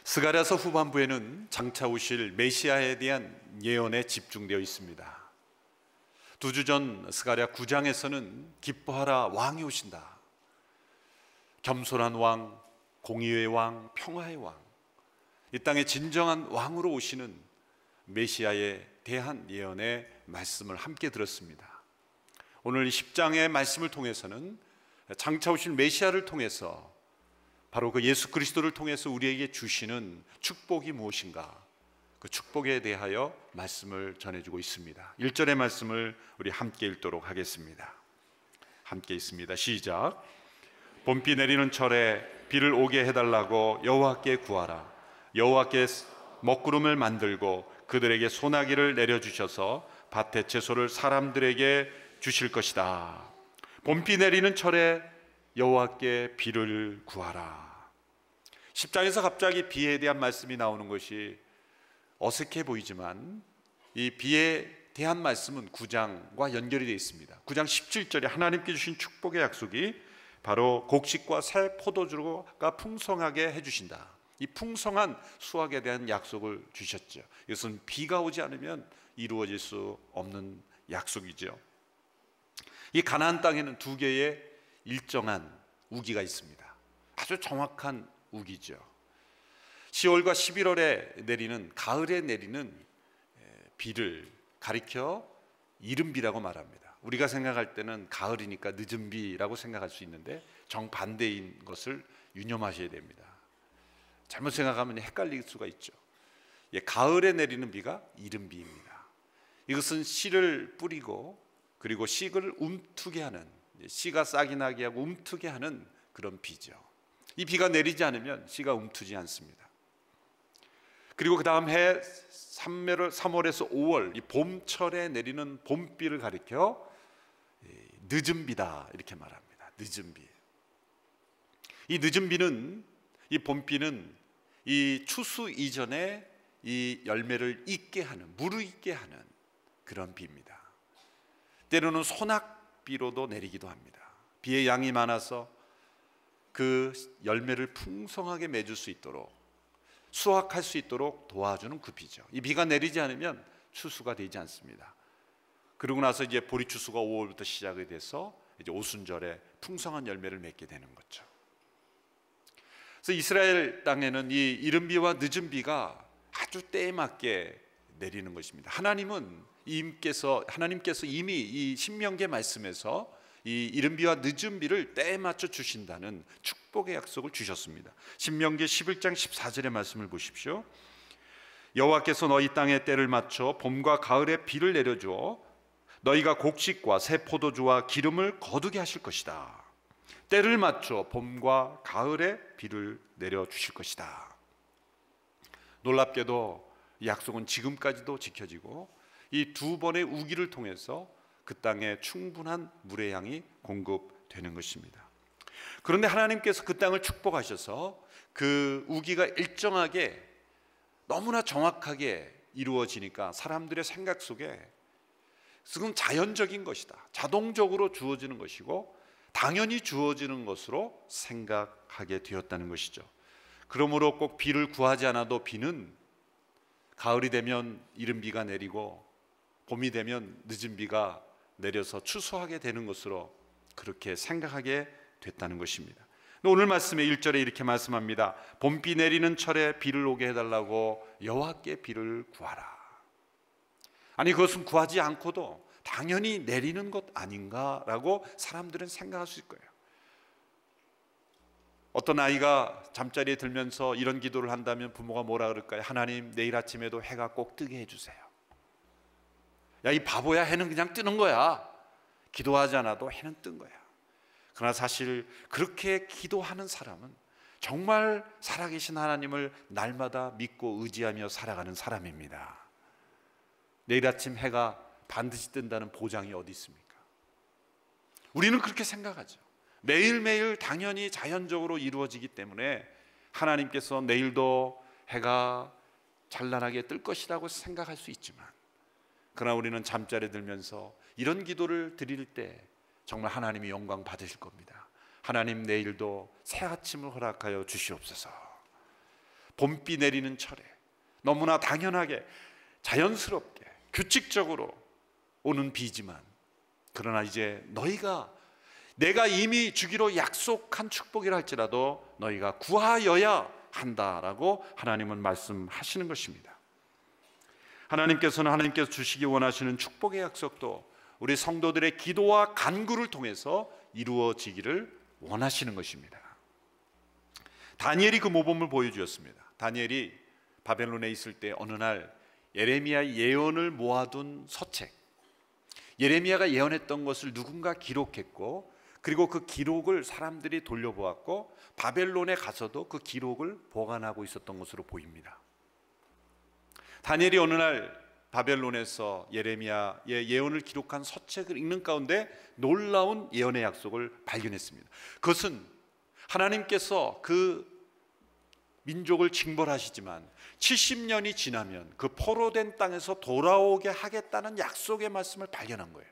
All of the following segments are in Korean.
스가랴서 후반부에는 장차 오실 메시아에 대한 예언에 집중되어 있습니다. 두 주 전 스가랴 9장에서는 기뻐하라 왕이 오신다, 겸손한 왕, 공의의 왕, 평화의 왕, 이 땅의 진정한 왕으로 오시는 메시아에 대한 예언의 말씀을 함께 들었습니다. 오늘 10장의 말씀을 통해서는 장차 오실 메시아를 통해서 바로 그 예수 그리스도를 통해서 우리에게 주시는 축복이 무엇인가, 그 축복에 대하여 말씀을 전해주고 있습니다. 1절의 말씀을 우리 함께 읽도록 하겠습니다. 함께 있습니다. 시작. 봄비 내리는 철에 비를 오게 해달라고 여호와께 구하라. 여호와께 먹구름을 만들고 그들에게 소나기를 내려주셔서 밭의 채소를 사람들에게 주실 것이다. 봄비 내리는 철에 여호와께 비를 구하라. 10장에서 갑자기 비에 대한 말씀이 나오는 것이 어색해 보이지만 이 비에 대한 말씀은 9장과 연결이 되어 있습니다. 9장 17절에 하나님께 주신 축복의 약속이 바로 곡식과 새 포도주가 풍성하게 해주신다. 이 풍성한 수확에 대한 약속을 주셨죠. 이것은 비가 오지 않으면 이루어질 수 없는 약속이죠. 이 가나안 땅에는 두 개의 일정한 우기가 있습니다. 아주 정확한 우기죠. 10월과 11월에 내리는, 가을에 내리는 비를 가리켜 이른비라고 말합니다. 우리가 생각할 때는 가을이니까 늦은 비라고 생각할 수 있는데 정반대인 것을 유념하셔야 됩니다. 잘못 생각하면 헷갈릴 수가 있죠. 가을에 내리는 비가 이른비입니다. 이것은 씨를 뿌리고 그리고 씨를 움트게 하는, 씨가 싹이 나게 하고 움트게 하는 그런 비죠. 이 비가 내리지 않으면 씨가 움트지 않습니다. 그리고 그 다음 해 3월에서 5월 이 봄철에 내리는 봄비를 가리켜 늦은 비다 이렇게 말합니다. 늦은 비. 이 늦은 비는, 이 봄비는 이 추수 이전에 이 열매를 익게 하는, 무르익게 하는 그런 비입니다. 때로는 소낙비로도 내리기도 합니다. 비의 양이 많아서 그 열매를 풍성하게 맺을 수 있도록, 수확할 수 있도록 도와주는 그 비죠. 이 비가 내리지 않으면 추수가 되지 않습니다. 그러고 나서 이제 보리추수가 5월부터 시작이 돼서 이제 오순절에 풍성한 열매를 맺게 되는 거죠. 그래서 이스라엘 땅에는 이 이른 비와 늦은 비가 아주 때에 맞게 내리는 것입니다. 하나님께서 이미 이 신명기 말씀에서 이 이른 비와 늦은 비를 때에 맞춰 주신다는 축복의 약속을 주셨습니다. 신명기 11장 14절의 말씀을 보십시오. 여호와께서 너희 땅에 때를 맞춰 봄과 가을에 비를 내려주어 너희가 곡식과 새 포도주와 기름을 거두게 하실 것이다. 때를 맞춰 봄과 가을에 비를 내려주실 것이다. 놀랍게도 이 약속은 지금까지도 지켜지고 이 두 번의 우기를 통해서 그 땅에 충분한 물의 양이 공급되는 것입니다. 그런데 하나님께서 그 땅을 축복하셔서 그 우기가 일정하게 너무나 정확하게 이루어지니까 사람들의 생각 속에 지금 자연적인 것이다, 자동적으로 주어지는 것이고 당연히 주어지는 것으로 생각하게 되었다는 것이죠. 그러므로 꼭 비를 구하지 않아도 비는 가을이 되면 이른 비가 내리고 봄이 되면 늦은 비가 내려서 추수하게 되는 것으로 그렇게 생각하게 됐다는 것입니다. 오늘 말씀에 1절에 이렇게 말씀합니다. 봄비 내리는 철에 비를 오게 해달라고 여호와께 비를 구하라. 아니, 그것은 구하지 않고도 당연히 내리는 것 아닌가라고 사람들은 생각할 수 있을 거예요. 어떤 아이가 잠자리에 들면서 이런 기도를 한다면 부모가 뭐라 그럴까요? 하나님, 내일 아침에도 해가 꼭 뜨게 해주세요. 야, 이 바보야, 해는 그냥 뜨는 거야. 기도하지 않아도 해는 뜬 거야. 그러나 사실 그렇게 기도하는 사람은 정말 살아계신 하나님을 날마다 믿고 의지하며 살아가는 사람입니다. 내일 아침 해가 반드시 뜬다는 보장이 어디 있습니까? 우리는 그렇게 생각하죠. 매일매일 당연히 자연적으로 이루어지기 때문에 하나님께서 내일도 해가 찬란하게 뜰 것이라고 생각할 수 있지만, 그러나 우리는 잠자리에 들면서 이런 기도를 드릴 때 정말 하나님이 영광 받으실 겁니다. 하나님, 내일도 새 아침을 허락하여 주시옵소서. 봄비 내리는 철에 너무나 당연하게 자연스럽게 규칙적으로 오는 비지만, 그러나 이제 너희가 내가 이미 주기로 약속한 축복이라 할지라도 너희가 구하여야 한다라고 하나님은 말씀하시는 것입니다. 하나님께서는 하나님께서 주시기 원하시는 축복의 약속도 우리 성도들의 기도와 간구를 통해서 이루어지기를 원하시는 것입니다. 다니엘이 그 모범을 보여주었습니다. 다니엘이 바벨론에 있을 때 어느 날 예레미야 예언을 모아둔 서책, 예레미야가 예언했던 것을 누군가 기록했고, 그리고 그 기록을 사람들이 돌려보았고 바벨론에 가서도 그 기록을 보관하고 있었던 것으로 보입니다. 다니엘이 어느 날 바벨론에서 예레미야의 예언을 기록한 서책을 읽는 가운데 놀라운 예언의 약속을 발견했습니다. 그것은 하나님께서 그 민족을 징벌하시지만 70년이 지나면 그 포로된 땅에서 돌아오게 하겠다는 약속의 말씀을 발견한 거예요.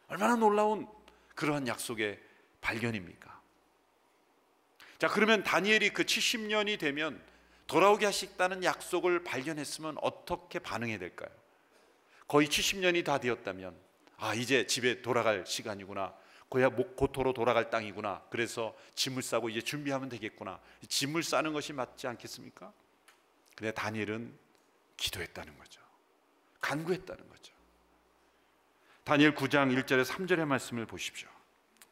얼마나 놀라운 그러한 약속의 발견입니까? 자, 그러면 다니엘이 그 70년이 되면 돌아오게 하시겠다는 약속을 발견했으면 어떻게 반응해야 될까요? 거의 70년이 다 되었다면, 아, 이제 집에 돌아갈 시간이구나, 고토로 돌아갈 땅이구나, 그래서 짐을 싸고 이제 준비하면 되겠구나, 짐을 싸는 것이 맞지 않겠습니까? 근데 다니엘은 기도했다는 거죠. 간구했다는 거죠. 다니엘 9장 1절에 3절의 말씀을 보십시오.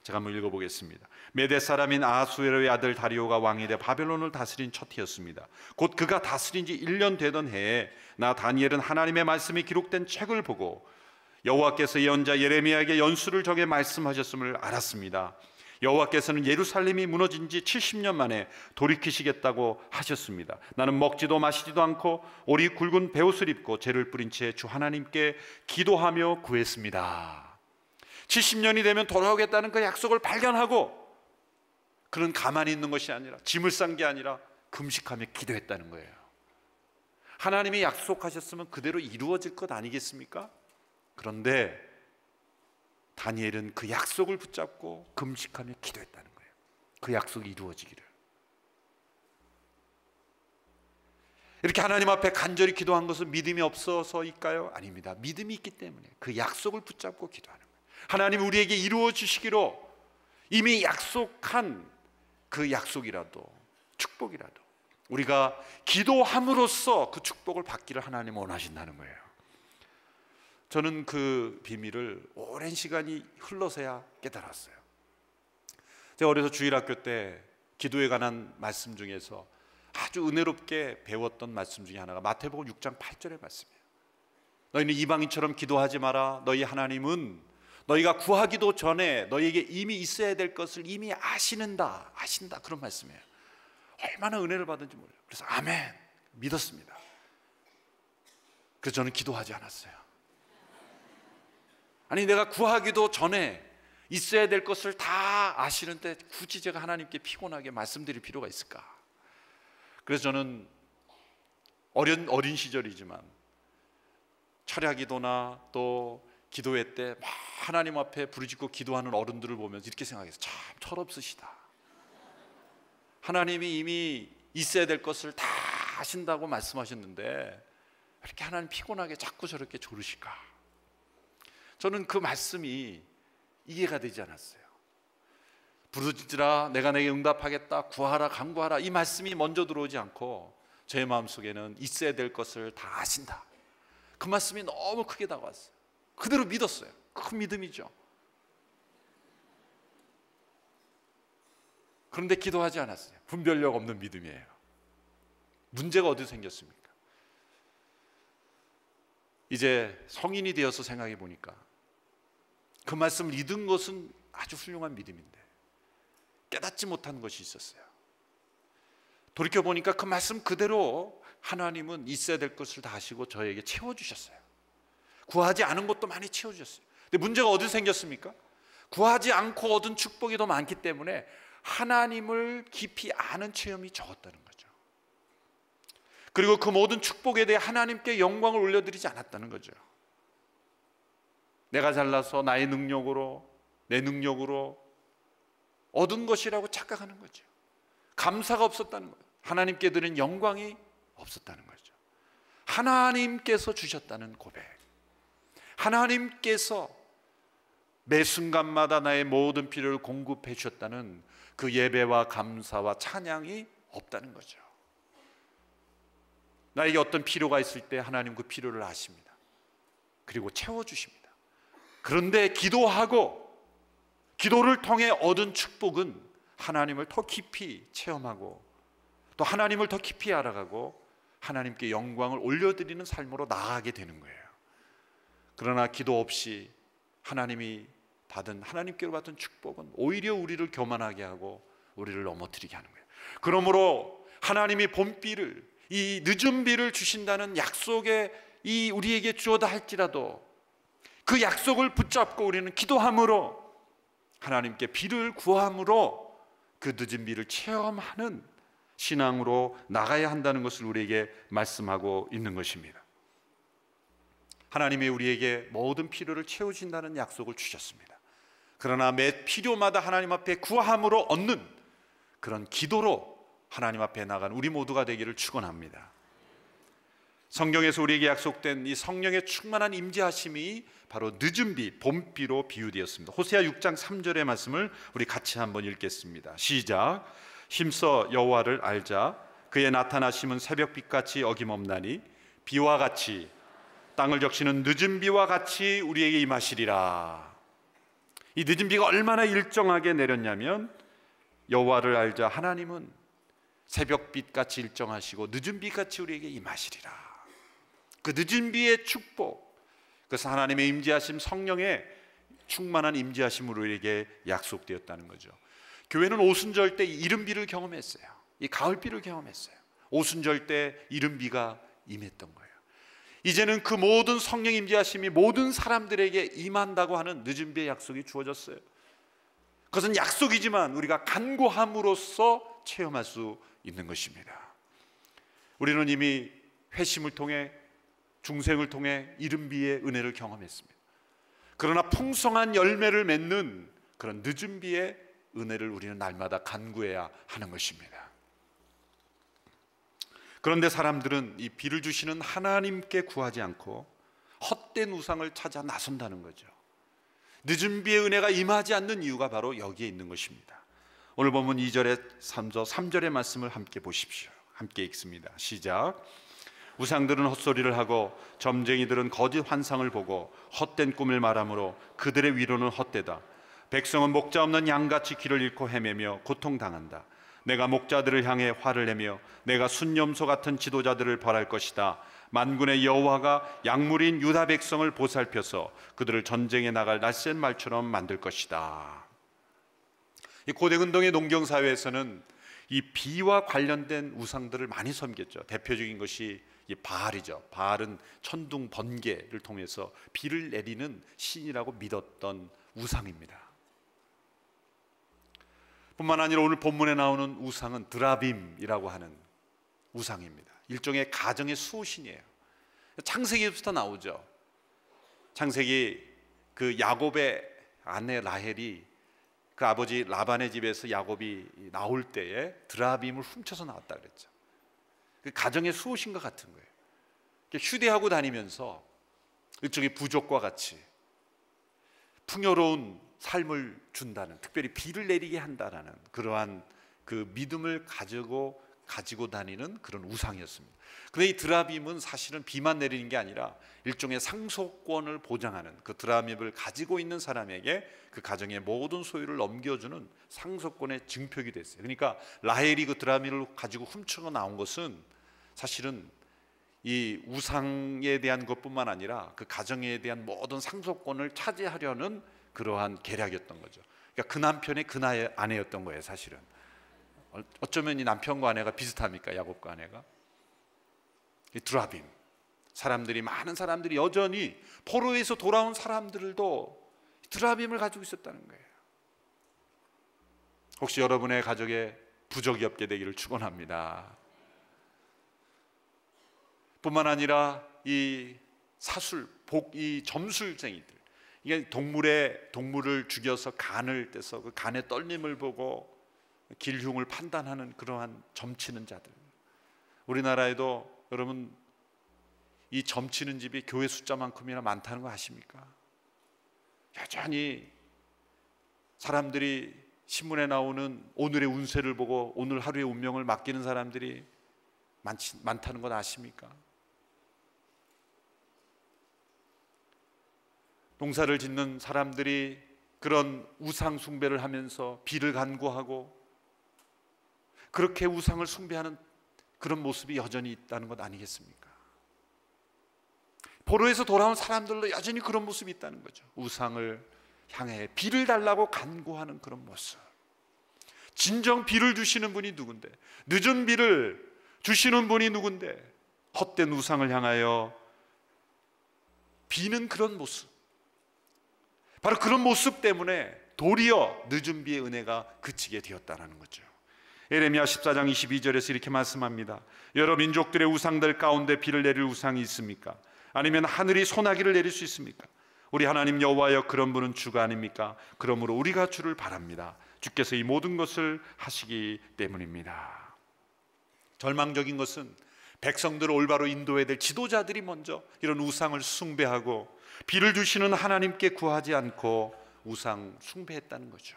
제가 한번 읽어보겠습니다. 메대 사람인 아하수에로의 아들 다리오가 왕이 돼 바벨론을 다스린 첫 해였습니다. 곧 그가 다스린 지 1년 되던 해에 나 다니엘은 하나님의 말씀이 기록된 책을 보고 여호와께서 예언자 예레미야에게 연수를 정해 말씀하셨음을 알았습니다. 여호와께서는 예루살렘이 무너진 지 70년 만에 돌이키시겠다고 하셨습니다. 나는 먹지도 마시지도 않고 오리 굵은 베옷을 입고 재를 뿌린 채 주 하나님께 기도하며 구했습니다. 70년이 되면 돌아오겠다는 그 약속을 발견하고 그는 가만히 있는 것이 아니라, 짐을 싼 게 아니라 금식하며 기도했다는 거예요. 하나님이 약속하셨으면 그대로 이루어질 것 아니겠습니까? 그런데 다니엘은 그 약속을 붙잡고 금식하며 기도했다는 거예요. 그 약속이 이루어지기를. 이렇게 하나님 앞에 간절히 기도한 것은 믿음이 없어서일까요? 아닙니다. 믿음이 있기 때문에 그 약속을 붙잡고 기도하는 거예요. 하나님 우리에게 이루어 주시기로 이미 약속한 그 약속이라도, 축복이라도 우리가 기도함으로써 그 축복을 받기를 하나님 원하신다는 거예요. 저는 그 비밀을 오랜 시간이 흘러서야 깨달았어요. 제가 어려서 주일학교 때 기도에 관한 말씀 중에서 아주 은혜롭게 배웠던 말씀 중에 하나가 마태복음 6장 8절의 말씀이에요. 너희는 이방인처럼 기도하지 마라. 너희 하나님은 너희가 구하기도 전에 너희에게 이미 있어야 될 것을 이미 아신다. 그런 말씀이에요. 얼마나 은혜를 받은지 몰라요. 그래서 아멘, 믿었습니다. 그래서 저는 기도하지 않았어요. 아니, 내가 구하기도 전에 있어야 될 것을 다 아시는데 굳이 제가 하나님께 피곤하게 말씀드릴 필요가 있을까? 그래서 저는 어린 시절이지만 철야기도나 또 기도회 때 막 하나님 앞에 부르짖고 기도하는 어른들을 보면서 이렇게 생각했어요. 참 철없으시다. 하나님이 이미 있어야 될 것을 다 아신다고 말씀하셨는데 왜 이렇게 하나님 피곤하게 자꾸 저렇게 조르실까? 저는 그 말씀이 이해가 되지 않았어요. 부르짖으라, 내가 내게 응답하겠다, 구하라, 간구하라, 이 말씀이 먼저 들어오지 않고 제 마음속에는 있어야 될 것을 다 아신다, 그 말씀이 너무 크게 다가왔어요. 그대로 믿었어요. 큰 믿음이죠. 그런데 기도하지 않았어요. 분별력 없는 믿음이에요. 문제가 어디서 생겼습니까? 이제 성인이 되어서 생각해 보니까 그 말씀을 믿은 것은 아주 훌륭한 믿음인데 깨닫지 못한 것이 있었어요. 돌이켜보니까 그 말씀 그대로 하나님은 있어야 될 것을 다 하시고 저에게 채워주셨어요. 구하지 않은 것도 많이 채워주셨어요. 근데 문제가 어디서 생겼습니까? 구하지 않고 얻은 축복이 더 많기 때문에 하나님을 깊이 아는 체험이 적었다는 거죠. 그리고 그 모든 축복에 대해 하나님께 영광을 올려드리지 않았다는 거죠. 내가 잘나서 나의 능력으로, 내 능력으로 얻은 것이라고 착각하는 거죠. 감사가 없었다는 거예요. 하나님께 드린 영광이 없었다는 거죠. 하나님께서 주셨다는 고백, 하나님께서 매 순간마다 나의 모든 필요를 공급해 주셨다는 그 예배와 감사와 찬양이 없다는 거죠. 나에게 어떤 필요가 있을 때 하나님 그 필요를 아십니다. 그리고 채워주십니다. 그런데 기도를 통해 얻은 축복은 하나님을 더 깊이 체험하고 또 하나님을 더 깊이 알아가고 하나님께 영광을 올려드리는 삶으로 나아가게 되는 거예요. 그러나 기도 없이 하나님께로 받은 축복은 오히려 우리를 교만하게 하고 우리를 넘어뜨리게 하는 거예요. 그러므로 하나님이 봄비를, 이 늦은 비를 주신다는 약속에 우리에게 주어다 할지라도 그 약속을 붙잡고 우리는 기도함으로 하나님께 비를 구함으로 그 늦은 비를 체험하는 신앙으로 나가야 한다는 것을 우리에게 말씀하고 있는 것입니다. 하나님이 우리에게 모든 필요를 채우신다는 약속을 주셨습니다. 그러나 매 필요마다 하나님 앞에 구함으로 얻는 그런 기도로 하나님 앞에 나간 우리 모두가 되기를 축원합니다. 성경에서 우리에게 약속된 이 성령의 충만한 임재하심이 바로 늦은 비, 봄비로 비유되었습니다. 호세아 6장 3절의 말씀을 우리 같이 한번 읽겠습니다. 시작. 힘써 여호와를 알자. 그의 나타나심은 새벽빛같이 어김없나니 비와 같이 땅을 적시는 늦은 비와 같이 우리에게 임하시리라. 이 늦은 비가 얼마나 일정하게 내렸냐면 여호와를 알자, 하나님은 새벽빛같이 일정하시고 늦은 비같이 우리에게 임하시리라. 그 늦은 비의 축복, 그래서 하나님의 임재하심, 성령의 충만한 임재하심으로 우리에게 약속되었다는 거죠. 교회는 오순절 때 이른 비를 경험했어요. 이 가을비를 경험했어요. 오순절 때 이른 비가 임했던 거예요. 이제는 그 모든 성령 임재하심이 모든 사람들에게 임한다고 하는 늦은 비의 약속이 주어졌어요. 그것은 약속이지만 우리가 간구함으로써 체험할 수 있는 것입니다. 우리는 이미 회심을 통해, 중생을 통해 이른 비의 은혜를 경험했습니다. 그러나 풍성한 열매를 맺는 그런 늦은 비의 은혜를 우리는 날마다 간구해야 하는 것입니다. 그런데 사람들은 이 비를 주시는 하나님께 구하지 않고 헛된 우상을 찾아 나선다는 거죠. 늦은 비의 은혜가 임하지 않는 이유가 바로 여기에 있는 것입니다. 오늘 본문 2절에 3절의 말씀을 함께 보십시오. 함께 읽습니다. 시작. 우상들은 헛소리를 하고 점쟁이들은 거짓 환상을 보고 헛된 꿈을 말하므로 그들의 위로는 헛되다. 백성은 목자 없는 양같이 길을 잃고 헤매며 고통당한다. 내가 목자들을 향해 화를 내며 내가 순념소 같은 지도자들을 벌할 것이다. 만군의 여호와가 약물인 유다 백성을 보살펴서 그들을 전쟁에 나갈 낯센 말처럼 만들 것이다. 이 고대 근동의 농경 사회에서는 이 비와 관련된 우상들을 많이 섬겼죠. 대표적인 것이 이 바알이죠. 바알은 천둥 번개를 통해서 비를 내리는 신이라고 믿었던 우상입니다. 뿐만 아니라 오늘 본문에 나오는 우상은 드라빔이라고 하는 우상입니다. 일종의 가정의 수호신이에요. 창세기부터 나오죠. 창세기 그 야곱의 아내 라헬이 그 아버지 라반의 집에서 야곱이 나올 때에 드라빔을 훔쳐서 나왔다 그랬죠. 그 가정의 수호신과 같은 거예요. 휴대하고 다니면서 일종의 부족과 같이 풍요로운 삶을 준다는, 특별히 비를 내리게 한다라는 그러한 그 믿음을 가지고 다니는 그런 우상이었습니다. 그런데 이 드라빔은 사실은 비만 내리는 게 아니라 일종의 상속권을 보장하는, 그 드라빔을 가지고 있는 사람에게 그 가정의 모든 소유를 넘겨주는 상속권의 증표가 됐어요. 그러니까 라헬이 그 드라빔을 가지고 훔쳐 나온 것은 사실은 이 우상에 대한 것뿐만 아니라 그 가정에 대한 모든 상속권을 차지하려는 그러한 계략이었던 거죠. 그러니까 그 남편의 그 아내였던 거예요. 사실은 어쩌면 이 남편과 아내가 비슷합니까? 야곱과 아내가. 이 드라빔, 많은 사람들이 여전히 포로에서 돌아온 사람들도 드라빔을 가지고 있었다는 거예요. 혹시 여러분의 가족에 부족이 없게 되기를 축원합니다. 뿐만 아니라 이 사술, 이 점술쟁이들, 이게 동물을 죽여서 간을 떼서 그 간의 떨림을 보고 길흉을 판단하는 그러한 점치는 자들. 우리나라에도 여러분 이 점치는 집이 교회 숫자만큼이나 많다는 거 아십니까? 여전히 사람들이 신문에 나오는 오늘의 운세를 보고 오늘 하루의 운명을 맡기는 사람들이 많다는 건 아십니까? 농사를 짓는 사람들이 그런 우상 숭배를 하면서 비를 간구하고 그렇게 우상을 숭배하는 그런 모습이 여전히 있다는 것 아니겠습니까? 포로에서 돌아온 사람들도 여전히 그런 모습이 있다는 거죠. 우상을 향해 비를 달라고 간구하는 그런 모습. 진정 비를 주시는 분이 누군데, 늦은 비를 주시는 분이 누군데 헛된 우상을 향하여 비는 그런 모습, 바로 그런 모습 때문에 도리어 늦은 비의 은혜가 그치게 되었다는 거죠. 예레미야 14장 22절에서 이렇게 말씀합니다. 여러 민족들의 우상들 가운데 비를 내릴 우상이 있습니까? 아니면 하늘이 소나기를 내릴 수 있습니까? 우리 하나님 여호와여, 그런 분은 주가 아닙니까? 그러므로 우리가 주를 바랍니다. 주께서 이 모든 것을 하시기 때문입니다. 절망적인 것은 백성들을 올바로 인도해야 될 지도자들이 먼저 이런 우상을 숭배하고 비를 주시는 하나님께 구하지 않고 우상 숭배했다는 거죠.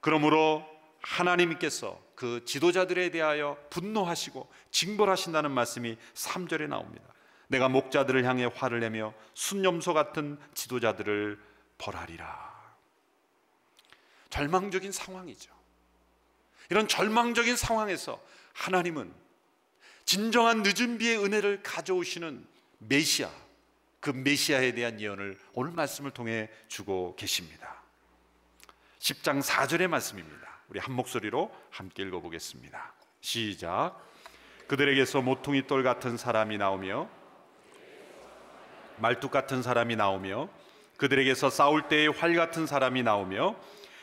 그러므로 하나님께서 그 지도자들에 대하여 분노하시고 징벌하신다는 말씀이 3절에 나옵니다. 내가 목자들을 향해 화를 내며 순염소 같은 지도자들을 벌하리라. 절망적인 상황이죠. 이런 절망적인 상황에서 하나님은 진정한 늦은 비의 은혜를 가져오시는 메시아, 그 메시아에 대한 예언을 오늘 말씀을 통해 주고 계십니다. 10장 4절의 말씀입니다. 우리 한 목소리로 함께 읽어보겠습니다. 시작. 그들에게서 모퉁이 돌 같은 사람이 나오며 말뚝 같은 사람이 나오며 그들에게서 싸울 때의 활 같은 사람이 나오며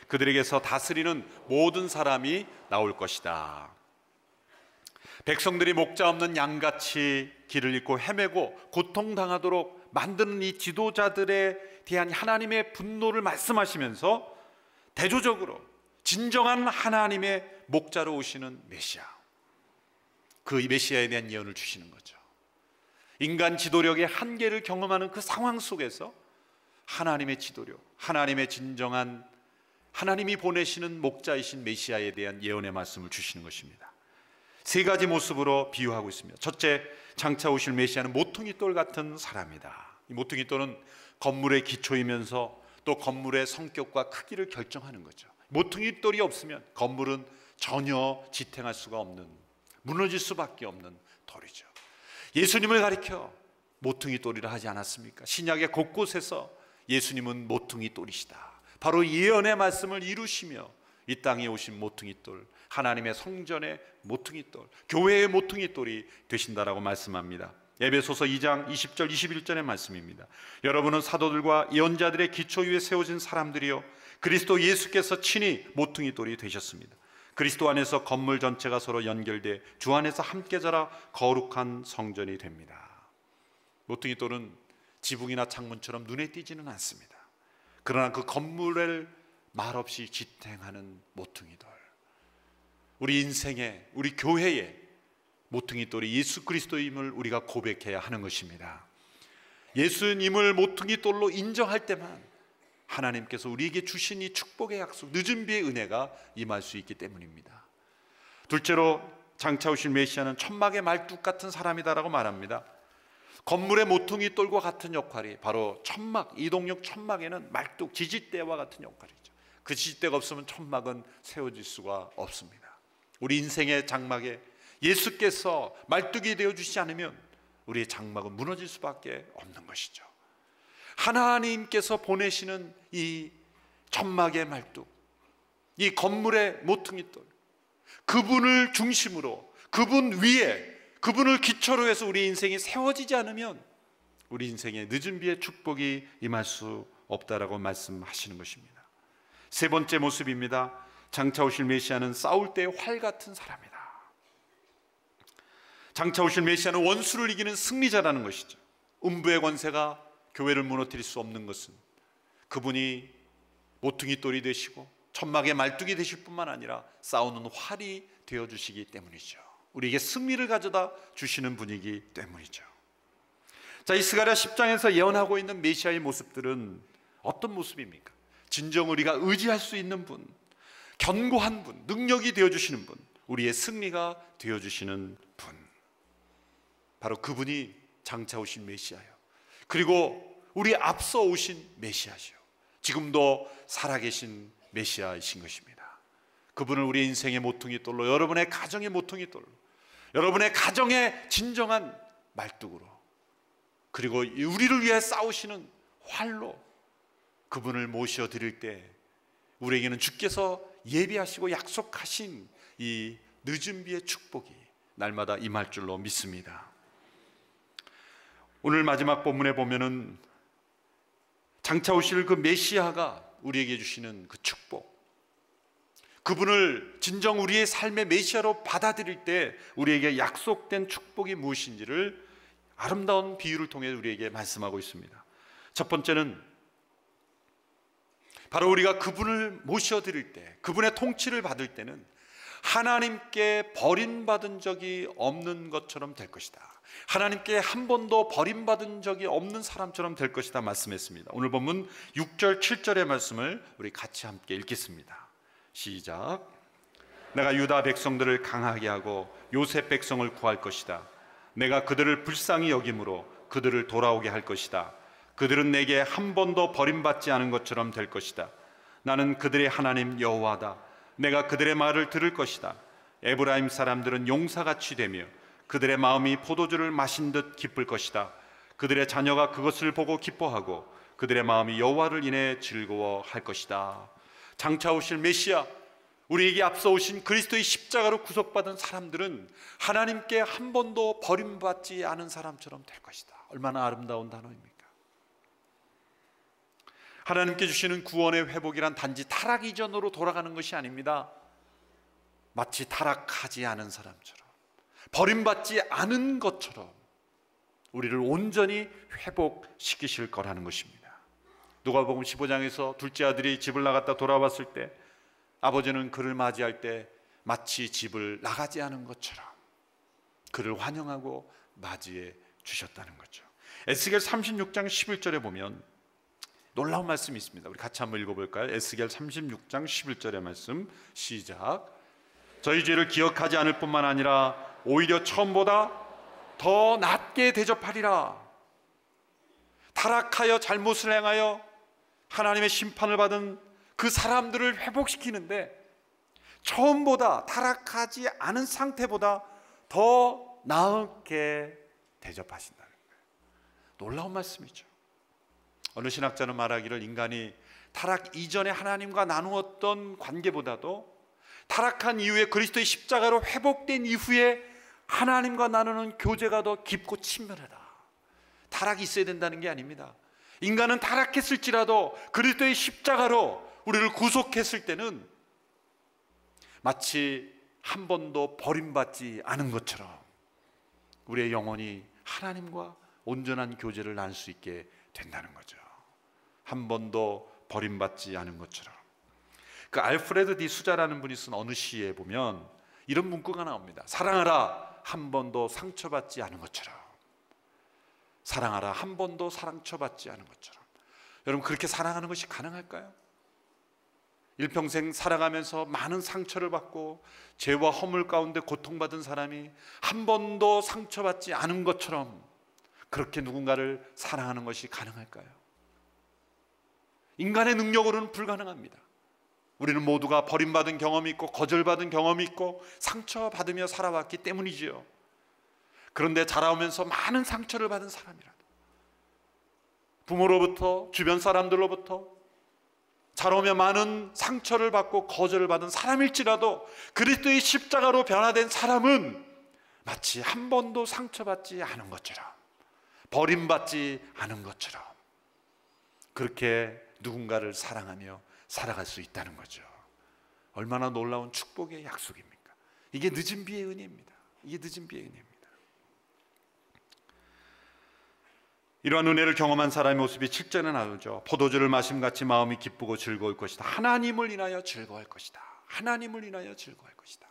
그들에게서 다스리는 모든 사람이 나올 것이다. 백성들이 목자 없는 양같이 길을 잃고 헤매고 고통당하도록 만드는 이 지도자들에 대한 하나님의 분노를 말씀하시면서 대조적으로 진정한 하나님의 목자로 오시는 메시아, 그 메시아에 대한 예언을 주시는 거죠. 인간 지도력의 한계를 경험하는 그 상황 속에서 하나님의 지도력, 하나님의 진정한 하나님이 보내시는 목자이신 메시아에 대한 예언의 말씀을 주시는 것입니다. 세 가지 모습으로 비유하고 있습니다. 첫째, 장차 오실 메시아는 모퉁이 돌 같은 사람이다. 이 모퉁이 돌은 건물의 기초이면서 또 건물의 성격과 크기를 결정하는 거죠. 모퉁이 돌이 없으면 건물은 전혀 지탱할 수가 없는, 무너질 수밖에 없는 돌이죠. 예수님을 가리켜 모퉁이 돌이라 하지 않았습니까? 신약의 곳곳에서 예수님은 모퉁이 돌이시다. 바로 예언의 말씀을 이루시며 이 땅에 오신 모퉁이 돌, 하나님의 성전의 모퉁이 돌, 교회의 모퉁이 돌이 되신다라고 말씀합니다. 에베소서 2장 20절 21절의 말씀입니다. 여러분은 사도들과 예언자들의 기초 위에 세워진 사람들이요 그리스도 예수께서 친히 모퉁이 돌이 되셨습니다. 그리스도 안에서 건물 전체가 서로 연결돼 주 안에서 함께 자라 거룩한 성전이 됩니다. 모퉁이 돌은 지붕이나 창문처럼 눈에 띄지는 않습니다. 그러나 그 건물을 말없이 지탱하는 모퉁이 돌, 우리 인생에, 우리 교회에 모퉁이 돌이 예수 그리스도임을 우리가 고백해야 하는 것입니다. 예수님을 모퉁이 돌로 인정할 때만 하나님께서 우리에게 주신 이 축복의 약속, 늦은 비의 은혜가 임할 수 있기 때문입니다. 둘째로 장차 오실 메시아는 천막의 말뚝 같은 사람이다라고 말합니다. 건물의 모퉁이 돌과 같은 역할이 바로 천막, 이동역 천막에는 말뚝, 지지대와 같은 역할이죠. 그 지지대가 없으면 천막은 세워질 수가 없습니다. 우리 인생의 장막에 예수께서 말뚝이 되어주시지 않으면 우리의 장막은 무너질 수밖에 없는 것이죠. 하나님께서 보내시는 이 천막의 말뚝, 이 건물의 모퉁이 돌, 그분을 중심으로, 그분 위에, 그분을 기초로 해서 우리 인생이 세워지지 않으면 우리 인생에 늦은 비의 축복이 임할 수 없다라고 말씀하시는 것입니다. 세 번째 모습입니다. 장차 오실 메시아는 싸울 때의 활 같은 사람이다. 장차 오실 메시아는 원수를 이기는 승리자라는 것이죠. 음부의 권세가 교회를 무너뜨릴 수 없는 것은 그분이 모퉁이 돌이 되시고 천막의 말뚝이 되실 뿐만 아니라 싸우는 활이 되어주시기 때문이죠. 우리에게 승리를 가져다 주시는 분이기 때문이죠. 자, 이 스가랴 10장에서 예언하고 있는 메시아의 모습들은 어떤 모습입니까? 진정 우리가 의지할 수 있는 분, 견고한 분, 능력이 되어주시는 분, 우리의 승리가 되어주시는 분, 바로 그분이 장차 오신 메시아요. 그리고 우리 앞서 오신 메시아시요, 지금도 살아계신 메시아이신 것입니다. 그분을 우리의 인생의 모퉁이돌로, 여러분의 가정의 모퉁이돌로, 여러분의 가정의 진정한 말뚝으로, 그리고 우리를 위해 싸우시는 활로 그분을 모셔드릴 때 우리에게는 주께서 예비하시고 약속하신 이 늦은 비의 축복이 날마다 임할 줄로 믿습니다. 오늘 마지막 본문에 보면은 장차 오실 그 메시아가 우리에게 주시는 그 축복, 그분을 진정 우리의 삶의 메시아로 받아들일 때 우리에게 약속된 축복이 무엇인지를 아름다운 비유를 통해 우리에게 말씀하고 있습니다. 첫 번째는 바로 우리가 그분을 모셔드릴 때, 그분의 통치를 받을 때는 하나님께 버림받은 적이 없는 것처럼 될 것이다. 하나님께 한 번도 버림받은 적이 없는 사람처럼 될 것이다 말씀했습니다. 오늘 본문 6절 7절의 말씀을 우리 같이 함께 읽겠습니다. 시작. 내가 유다 백성들을 강하게 하고 요셉 백성을 구할 것이다. 내가 그들을 불쌍히 여김으로 그들을 돌아오게 할 것이다. 그들은 내게 한 번도 버림받지 않은 것처럼 될 것이다. 나는 그들의 하나님 여호와다. 내가 그들의 말을 들을 것이다. 에브라임 사람들은 용사같이 되며 그들의 마음이 포도주를 마신 듯 기쁠 것이다. 그들의 자녀가 그것을 보고 기뻐하고 그들의 마음이 여호와를 인해 즐거워할 것이다. 장차 오실 메시아, 우리에게 앞서 오신 그리스도의 십자가로 구속받은 사람들은 하나님께 한 번도 버림받지 않은 사람처럼 될 것이다. 얼마나 아름다운 단어입니까? 하나님께 주시는 구원의 회복이란 단지 타락 이전으로 돌아가는 것이 아닙니다. 마치 타락하지 않은 사람처럼, 버림받지 않은 것처럼 우리를 온전히 회복시키실 거라는 것입니다. 누가복음 15장에서 둘째 아들이 집을 나갔다 돌아왔을 때 아버지는 그를 맞이할 때 마치 집을 나가지 않은 것처럼 그를 환영하고 맞이해 주셨다는 거죠. 에스겔 36장 11절에 보면 놀라운 말씀이 있습니다. 우리 같이 한번 읽어볼까요? 에스겔 36장 11절의 말씀 시작. 저희 죄를 기억하지 않을 뿐만 아니라 오히려 처음보다 더 낮게 대접하리라. 타락하여 잘못을 행하여 하나님의 심판을 받은 그 사람들을 회복시키는데 처음보다, 타락하지 않은 상태보다 더 나게 대접하신다는 거예요. 놀라운 말씀이죠. 어느 신학자는 말하기를 인간이 타락 이전에 하나님과 나누었던 관계보다도 타락한 이후에 그리스도의 십자가로 회복된 이후에 하나님과 나누는 교제가 더 깊고 친밀하다. 타락이 있어야 된다는 게 아닙니다. 인간은 타락했을지라도 그리스도의 십자가로 우리를 구속했을 때는 마치 한 번도 버림받지 않은 것처럼 우리의 영혼이 하나님과 온전한 교제를 나눌 수 있게 된다는 거죠. 한 번도 버림받지 않은 것처럼. 그 알프레드 디 수자라는 분이 쓴 어느 시에 보면 이런 문구가 나옵니다. 사랑하라, 한 번도 상처받지 않은 것처럼. 사랑하라, 한 번도 상처받지 않은 것처럼. 여러분, 그렇게 사랑하는 것이 가능할까요? 일평생 살아가면서 많은 상처를 받고 죄와 허물 가운데 고통받은 사람이 한 번도 상처받지 않은 것처럼 그렇게 누군가를 사랑하는 것이 가능할까요? 인간의 능력으로는 불가능합니다. 우리는 모두가 버림받은 경험이 있고 거절받은 경험이 있고 상처받으며 살아왔기 때문이지요. 그런데 자라오면서 많은 상처를 받은 사람이라도, 부모로부터, 주변 사람들로부터 자라오며 많은 상처를 받고 거절을 받은 사람일지라도 그리스도의 십자가로 변화된 사람은 마치 한 번도 상처받지 않은 것처럼, 버림받지 않은 것처럼 그렇게 누군가를 사랑하며 살아갈 수 있다는 거죠. 얼마나 놀라운 축복의 약속입니까? 이게 늦은 비의 은혜입니다. 이게 늦은 비의 은혜입니다. 이러한 은혜를 경험한 사람의 모습이 7절에 나오죠. 포도주를 마심같이 마음이 기쁘고 즐거울 것이다. 하나님을 인하여 즐거워할 것이다. 하나님을 인하여 즐거워할 것이다.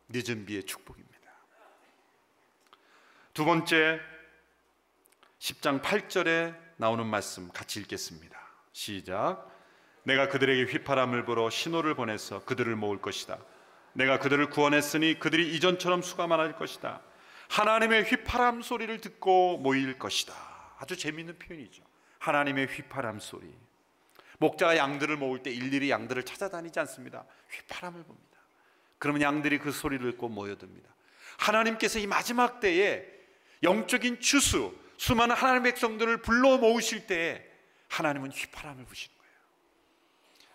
늦은 비의 축복입니다. 두 번째, 10장 8절에 나오는 말씀 같이 읽겠습니다. 시작. 내가 그들에게 휘파람을 불어 신호를 보내서 그들을 모을 것이다. 내가 그들을 구원했으니 그들이 이전처럼 수가 많아질 것이다. 하나님의 휘파람 소리를 듣고 모일 것이다. 아주 재미있는 표현이죠. 하나님의 휘파람 소리. 목자가 양들을 모을 때 일일이 양들을 찾아다니지 않습니다. 휘파람을 봅니다. 그러면 양들이 그 소리를 듣고 모여듭니다. 하나님께서 이 마지막 때에 영적인 추수, 수많은 하나님의 백성들을 불러 모으실 때에 하나님은 휘파람을 부시는 거예요.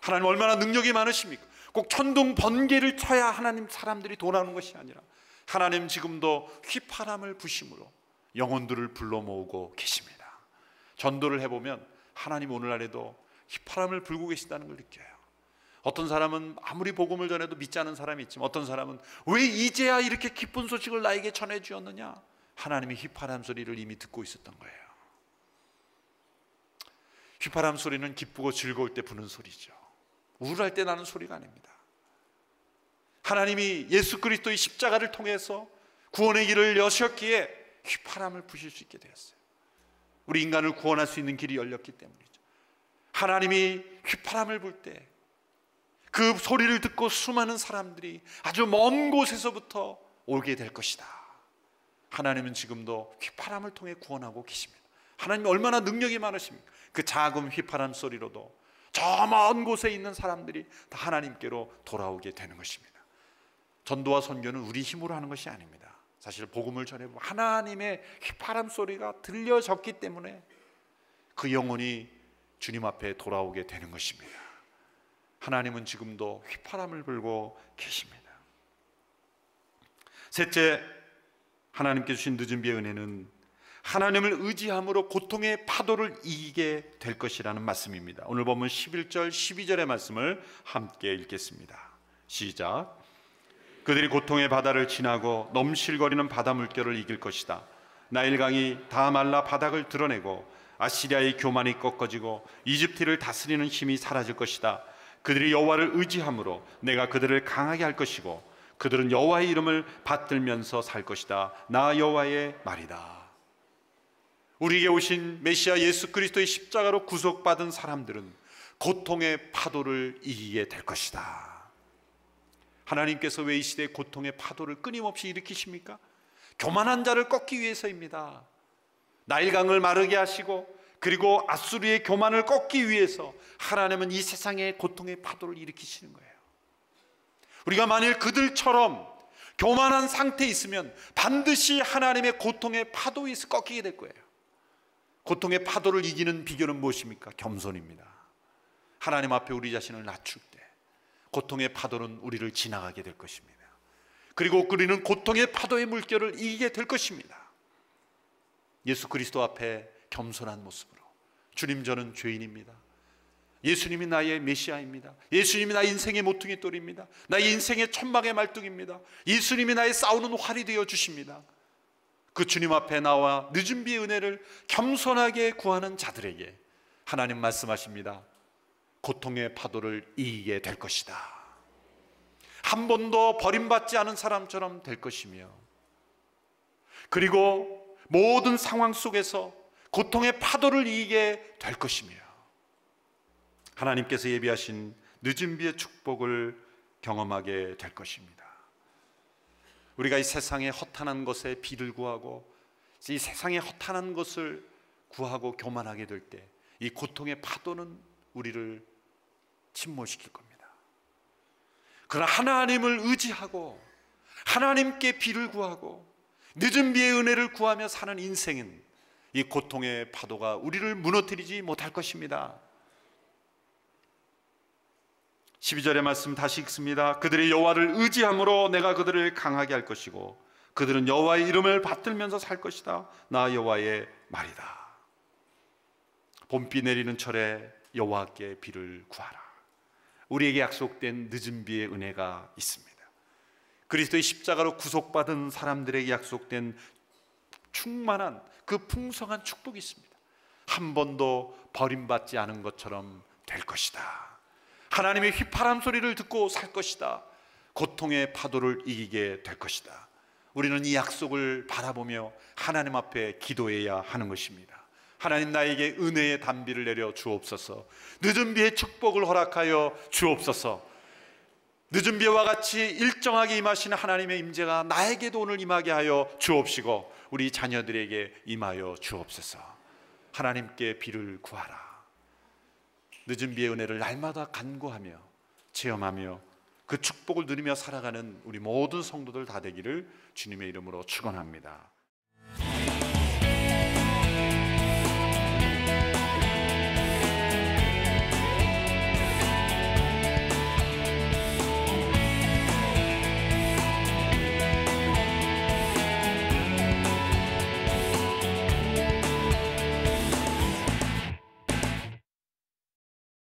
하나님 얼마나 능력이 많으십니까? 꼭 천둥 번개를 쳐야 하나님 사람들이 돌아오는 것이 아니라 하나님 지금도 휘파람을 부심으로 영혼들을 불러 모으고 계십니다. 전도를 해보면 하나님 오늘날에도 휘파람을 불고 계신다는 걸 느껴요. 어떤 사람은 아무리 복음을 전해도 믿지 않은 사람이 있지만 어떤 사람은 왜 이제야 이렇게 기쁜 소식을 나에게 전해주었느냐? 하나님이 휘파람 소리를 이미 듣고 있었던 거예요. 휘파람 소리는 기쁘고 즐거울 때 부는 소리죠. 우울할 때 나는 소리가 아닙니다. 하나님이 예수 그리스도의 십자가를 통해서 구원의 길을 여셨기에 휘파람을 부실 수 있게 되었어요. 우리 인간을 구원할 수 있는 길이 열렸기 때문이죠. 하나님이 휘파람을 불 때 그 소리를 듣고 수많은 사람들이 아주 먼 곳에서부터 오게 될 것이다. 하나님은 지금도 휘파람을 통해 구원하고 계십니다. 하나님이 얼마나 능력이 많으십니까? 그 작은 휘파람 소리로도 저 먼 곳에 있는 사람들이 다 하나님께로 돌아오게 되는 것입니다. 전도와 선교는 우리 힘으로 하는 것이 아닙니다. 사실 복음을 전해보면 하나님의 휘파람 소리가 들려졌기 때문에 그 영혼이 주님 앞에 돌아오게 되는 것입니다. 하나님은 지금도 휘파람을 불고 계십니다. 셋째, 하나님께 주신 늦은 비의 은혜는 하나님을 의지함으로 고통의 파도를 이기게 될 것이라는 말씀입니다. 오늘 보면 11절 12절의 말씀을 함께 읽겠습니다. 시작. 그들이 고통의 바다를 지나고 넘실거리는 바다 물결을 이길 것이다. 나일강이 다 말라 바닥을 드러내고 아시리아의 교만이 꺾어지고 이집트를 다스리는 힘이 사라질 것이다. 그들이 여호와를 의지함으로 내가 그들을 강하게 할 것이고 그들은 여호와의 이름을 받들면서 살 것이다. 나 여호와의 말이다. 우리에게 오신 메시아 예수 그리스도의 십자가로 구속받은 사람들은 고통의 파도를 이기게 될 것이다. 하나님께서 왜 이 시대에 고통의 파도를 끊임없이 일으키십니까? 교만한 자를 꺾기 위해서입니다. 나일강을 마르게 하시고 그리고 아수르의 교만을 꺾기 위해서 하나님은 이 세상에 고통의 파도를 일으키시는 거예요. 우리가 만일 그들처럼 교만한 상태에 있으면 반드시 하나님의 고통의 파도에 의해서 꺾이게 될 거예요. 고통의 파도를 이기는 비결은 무엇입니까? 겸손입니다. 하나님 앞에 우리 자신을 낮출 때 고통의 파도는 우리를 지나가게 될 것입니다. 그리고 우리는 고통의 파도의 물결을 이기게 될 것입니다. 예수 그리스도 앞에 겸손한 모습으로 주님, 저는 죄인입니다. 예수님이 나의 메시아입니다. 예수님이 나의 인생의 모퉁이 돌입니다. 나의 인생의 천막의 말뚝입니다. 예수님이 나의 싸우는 활이 되어 주십니다. 그 주님 앞에 나와 늦은 비의 은혜를 겸손하게 구하는 자들에게 하나님 말씀하십니다. 고통의 파도를 이기게 될 것이다. 한 번도 버림받지 않은 사람처럼 될 것이며, 그리고 모든 상황 속에서 고통의 파도를 이기게 될 것이며, 하나님께서 예비하신 늦은 비의 축복을 경험하게 될 것입니다. 우리가 이 세상의 허탄한 것에 비를 구하고 이 세상의 허탄한 것을 구하고 교만하게 될 때 이 고통의 파도는 우리를 침몰시킬 겁니다. 그러나 하나님을 의지하고 하나님께 비를 구하고 늦은 비의 은혜를 구하며 사는 인생은 이 고통의 파도가 우리를 무너뜨리지 못할 것입니다. 12절의 말씀 다시 읽습니다. 그들이 여호와를 의지함으로 내가 그들을 강하게 할 것이고 그들은 여호와의 이름을 받들면서 살 것이다. 나 여호와의 말이다. 봄비 내리는 철에 여호와께 비를 구하라. 우리에게 약속된 늦은 비의 은혜가 있습니다. 그리스도의 십자가로 구속받은 사람들에게 약속된 충만한 그 풍성한 축복이 있습니다. 한 번도 버림받지 않은 것처럼 될 것이다. 하나님의 휘파람 소리를 듣고 살 것이다. 고통의 파도를 이기게 될 것이다. 우리는 이 약속을 바라보며 하나님 앞에 기도해야 하는 것입니다. 하나님, 나에게 은혜의 단비를 내려 주옵소서. 늦은 비의 축복을 허락하여 주옵소서. 늦은 비와 같이 일정하게 임하시는 하나님의 임재가 나에게도 오늘 임하게 하여 주옵시고 우리 자녀들에게 임하여 주옵소서. 하나님께 비를 구하라. 늦은 비의 은혜를 날마다 간구하며 체험하며 그 축복을 누리며 살아가는 우리 모든 성도들 다 되기를 주님의 이름으로 축원합니다.